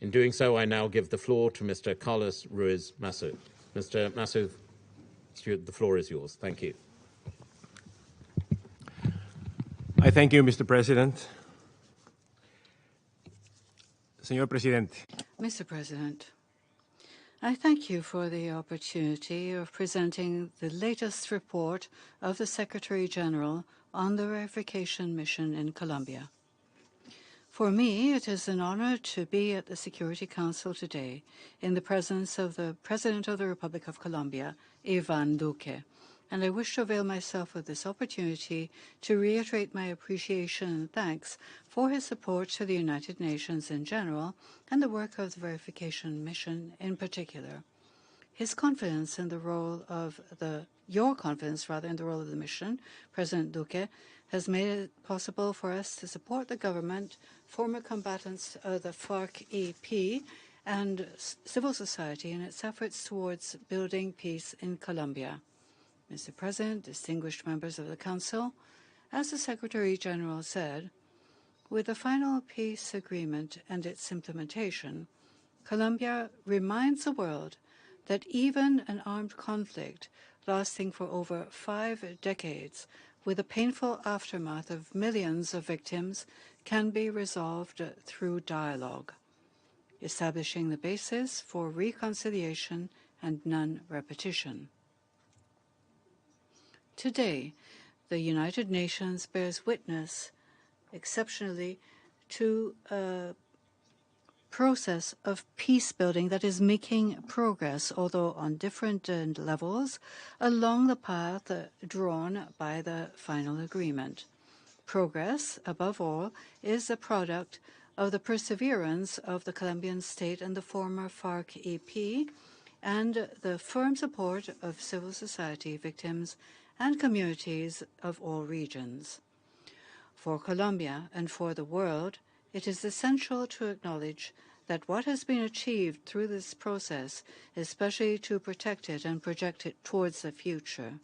In doing so, I now give the floor to Mr. Carlos Ruiz Massieu. Mr. Massieu, the floor is yours. Thank you. I thank you, Mr. President. Señor Presidente. Mr. President, I thank you for the opportunity of presenting the latest report of the Secretary General on the verification mission in Colombia. For me, it is an honor to be at the Security Council today in the presence of the President of the Republic of Colombia, Iván Duque, and I wish to avail myself of this opportunity to reiterate my appreciation and thanks for his support to the United Nations in general and the work of the verification mission in particular. His confidence in the role of your confidence in the role of the mission, President Duque, has made it possible for us to support the government, former combatants of the FARC-EP, and civil society in its efforts towards building peace in Colombia. Mr. President, distinguished members of the Council, as the Secretary General said, with the final peace agreement and its implementation, Colombia reminds the world that even an armed conflict lasting for over 5 decades, with a painful aftermath of millions of victims, can be resolved through dialogue, establishing the basis for reconciliation and non-repetition. Today, the United Nations bears witness, exceptionally, to a process of peace building that is making progress, although on different levels, along the path drawn by the final agreement. Progress, above all, is a product of the perseverance of the Colombian state and the former FARC-EP, and the firm support of civil society victims and communities of all regions. For Colombia and for the world, it is essential to acknowledge that what has been achieved through this process, especially to protect it and project it towards the future.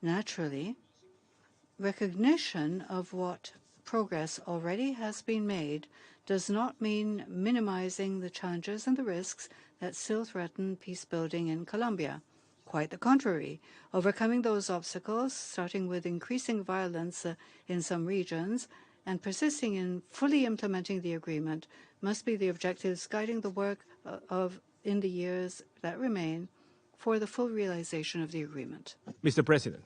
Naturally, recognition of what progress already has been made does not mean minimizing the challenges and the risks that still threaten peace building in Colombia. Quite the contrary, overcoming those obstacles, starting with increasing violence in some regions and persisting in fully implementing the agreement, must be the objectives guiding the work in the years that remain for the full realization of the agreement. Mr. President,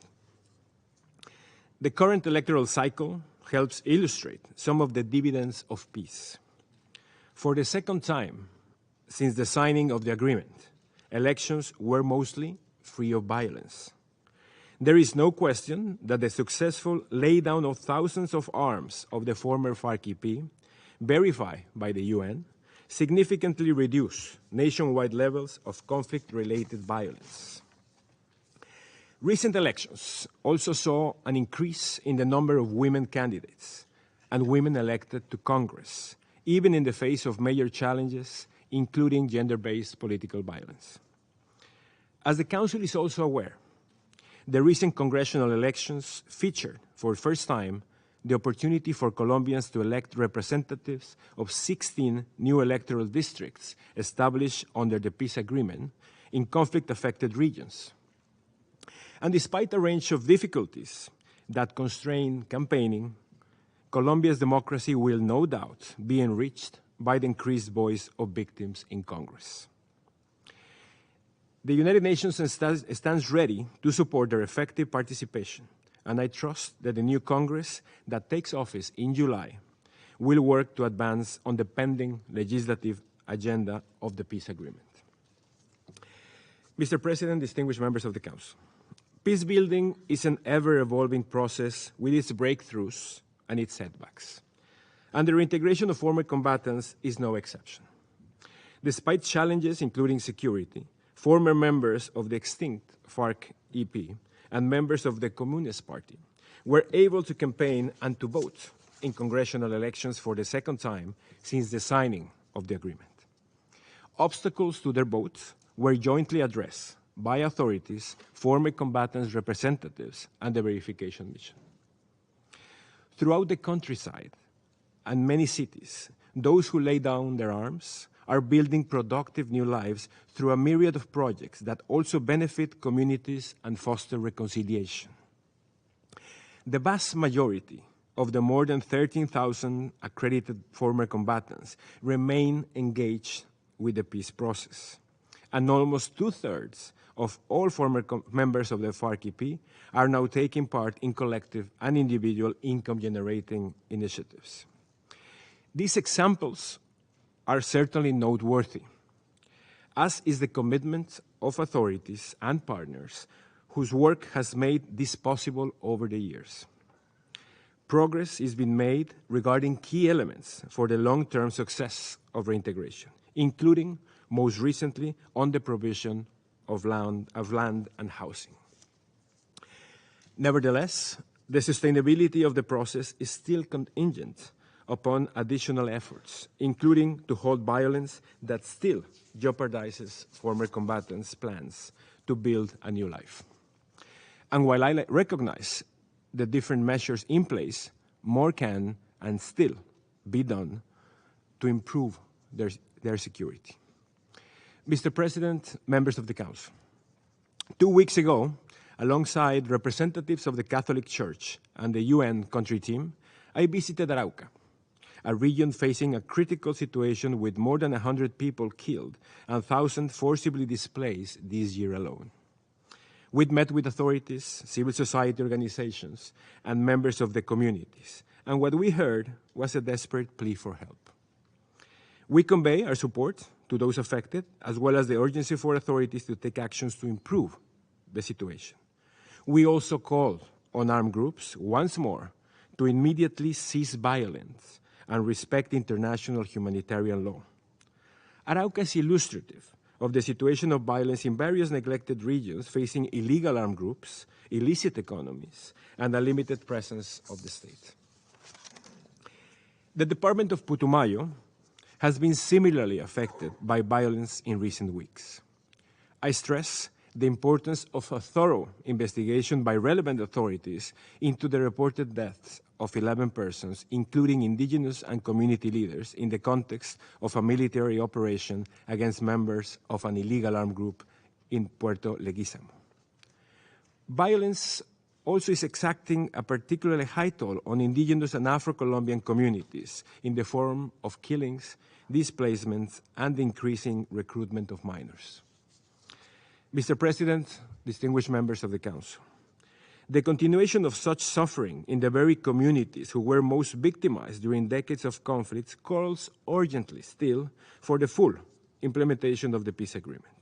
the current electoral cycle helps illustrate some of the dividends of peace. For the second time since the signing of the agreement, elections were mostly free of violence. There is no question that the successful laydown of thousands of arms of the former FARC-EP, verified by the UN, significantly reduced nationwide levels of conflict-related violence. Recent elections also saw an increase in the number of women candidates and women elected to Congress, even in the face of major challenges, including gender-based political violence. As the Council is also aware, the recent congressional elections featured, for the first time, the opportunity for Colombians to elect representatives of 16 new electoral districts established under the peace agreement in conflict-affected regions. And despite a range of difficulties that constrain campaigning, Colombia's democracy will no doubt be enriched by the increased voice of victims in Congress. The United Nations stands ready to support their effective participation, and I trust that the new Congress that takes office in July will work to advance on the pending legislative agenda of the peace agreement. Mr. President, distinguished members of the Council, peace building is an ever-evolving process with its breakthroughs and its setbacks, and the reintegration of former combatants is no exception. Despite challenges including security, former members of the extinct FARC-EP and members of the Communist Party were able to campaign and to vote in congressional elections for the second time since the signing of the agreement. Obstacles to their votes were jointly addressed by authorities, former combatants' representatives, and the verification mission. Throughout the countryside and many cities, those who lay down their arms are building productive new lives through a myriad of projects that also benefit communities and foster reconciliation. The vast majority of the more than 13,000 accredited former combatants remain engaged with the peace process, and almost two-thirds of all former members of the FARC-EP are now taking part in collective and individual income-generating initiatives. These examples are certainly noteworthy, as is the commitment of authorities and partners whose work has made this possible over the years. Progress is being made regarding key elements for the long-term success of reintegration, including, most recently, on the provision of land and housing. Nevertheless, the sustainability of the process is still contingent upon additional efforts, including to halt violence that still jeopardizes former combatants' plans to build a new life. And while I recognize the different measures in place, more can and still be done to improve their security. Mr. President, members of the Council, 2 weeks ago, alongside representatives of the Catholic Church and the UN country team, I visited Arauca, a region facing a critical situation with more than 100 people killed and thousands forcibly displaced this year alone. We met with authorities, civil society organizations, and members of the communities, and what we heard was a desperate plea for help. We convey our support to those affected, as well as the urgency for authorities to take actions to improve the situation. We also call on armed groups once more to immediately cease violence and respect international humanitarian law. Arauca is illustrative of the situation of violence in various neglected regions facing illegal armed groups, illicit economies, and a limited presence of the state. The Department of Putumayo has been similarly affected by violence in recent weeks. I stress the importance of a thorough investigation by relevant authorities into the reported deaths of 11 persons, including indigenous and community leaders, in the context of a military operation against members of an illegal armed group in Puerto Leguizamo. Violence also is exacting a particularly high toll on indigenous and Afro-Colombian communities in the form of killings, displacements, and increasing recruitment of minors. Mr. President, distinguished members of the Council, the continuation of such suffering in the very communities who were most victimized during decades of conflicts calls urgently still for the full implementation of the peace agreement.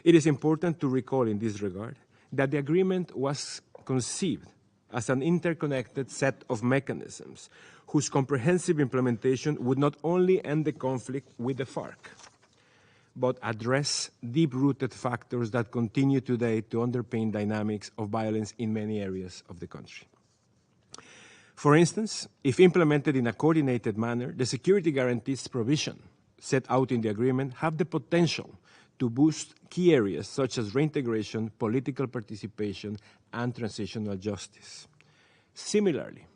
It is important to recall in this regard that the agreement was conceived as an interconnected set of mechanisms whose comprehensive implementation would not only end the conflict with the FARC, but address deep-rooted factors that continue today to underpin dynamics of violence in many areas of the country. For instance, if implemented in a coordinated manner, the security guarantees provision set out in the agreement have the potential to boost key areas such as reintegration, political participation, and transitional justice. Similarly,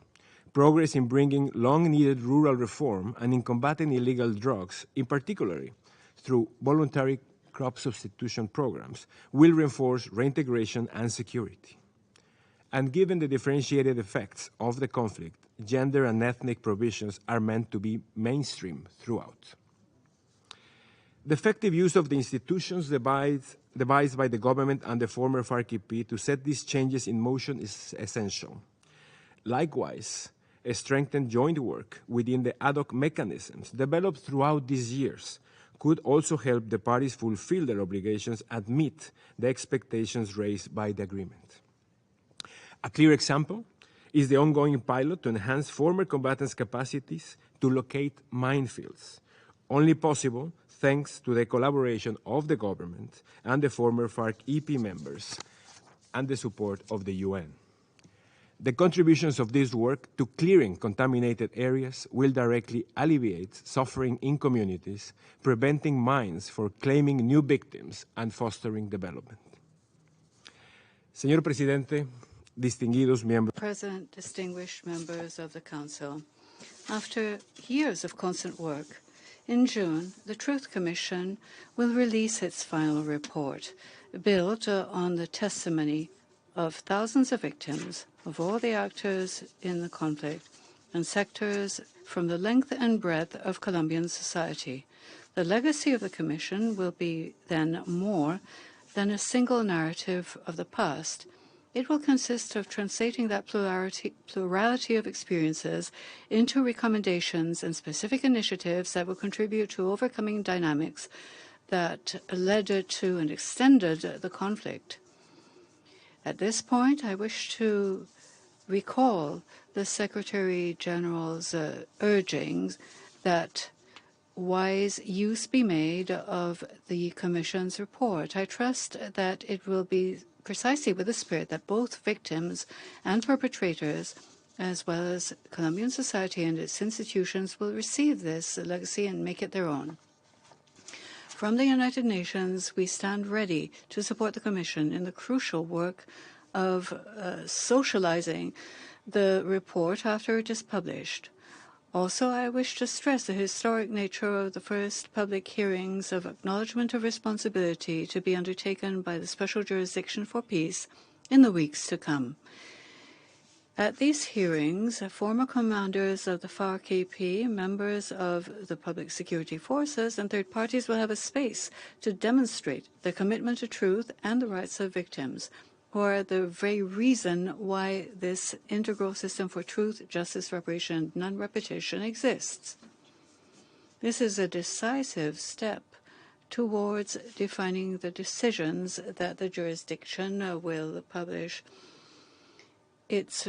progress in bringing long-needed rural reform and in combating illegal drugs, in particular through voluntary crop substitution programs, will reinforce reintegration and security. And given the differentiated effects of the conflict, gender and ethnic provisions are meant to be mainstream throughout. The effective use of the institutions devised by the government and the former FARC-EP to set these changes in motion is essential. Likewise, a strengthened joint work within the ad hoc mechanisms developed throughout these years could also help the parties fulfill their obligations and meet the expectations raised by the agreement. A clear example is the ongoing pilot to enhance former combatants' capacities to locate minefields, only possible thanks to the collaboration of the government and the former FARC-EP members and the support of the UN. The contributions of this work to clearing contaminated areas will directly alleviate suffering in communities, preventing mines from claiming new victims and fostering development. Señor Presidente, distinguidos miembros. President, distinguished members of the Council, After years of constant work, in June, the Truth Commission will release its final report, built on the testimony of thousands of victims, of all the actors in the conflict, and sectors from the length and breadth of Colombian society. The legacy of the Commission will be then more than a single narrative of the past. It will consist of translating that plurality of experiences into recommendations and specific initiatives that will contribute to overcoming dynamics that led to and extended the conflict. At this point, I wish to recall the Secretary General's urgings that wise use be made of the Commission's report. I trust that it will be precisely with the spirit that both victims and perpetrators, as well as Colombian society and its institutions, will receive this legacy and make it their own. From the United Nations, we stand ready to support the Commission in the crucial work of socializing the report after it is published. Also, I wish to stress the historic nature of the first public hearings of acknowledgement of responsibility to be undertaken by the Special Jurisdiction for Peace in the weeks to come. At these hearings, former commanders of the FARC-AP, members of the public security forces, and third parties will have a space to demonstrate their commitment to truth and the rights of victims, who are the very reason why this integral system for truth, justice, reparation, and non-repetition exists. This is a decisive step towards defining the decisions that the jurisdiction will publish. Its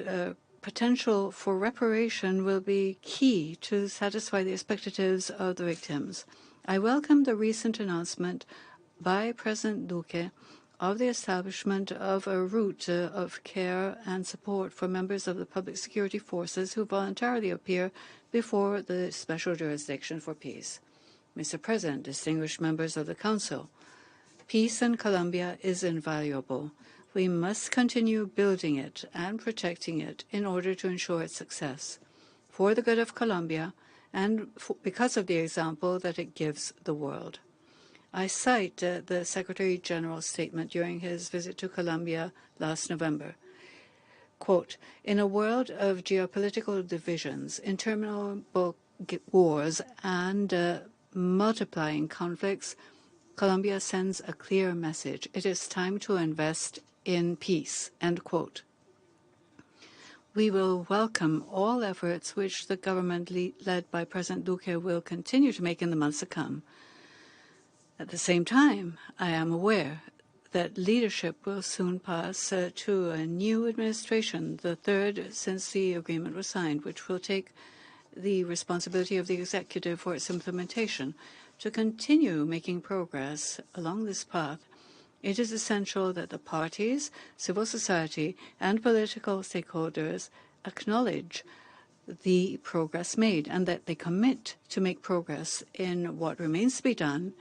potential for reparation will be key to satisfy the expectatives of the victims. I welcome the recent announcement by President Duque of the establishment of a route of care and support for members of the public security forces who voluntarily appear before the Special Jurisdiction for Peace. Mr. President, distinguished members of the Council, peace in Colombia is invaluable. We must continue building it and protecting it in order to ensure its success, for the good of Colombia and because of the example that it gives the world. I cite the Secretary General's statement during his visit to Colombia last November. Quote, "In a world of geopolitical divisions, interminable wars, and multiplying conflicts, Colombia sends a clear message. It is time to invest in peace." End quote. We will welcome all efforts which the government led by President Duque will continue to make in the months to come. At the same time, I am aware that leadership will soon pass to a new administration, the third since the agreement was signed, which will take the responsibility of the executive for its implementation. To continue making progress along this path, it is essential that the parties, civil society, and political stakeholders acknowledge the progress made and that they commit to make progress in what remains to be done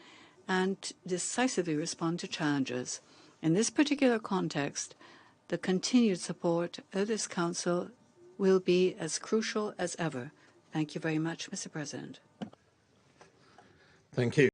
and decisively respond to challenges. In this particular context, the continued support of this Council will be as crucial as ever. Thank you very much, Mr. President. Thank you.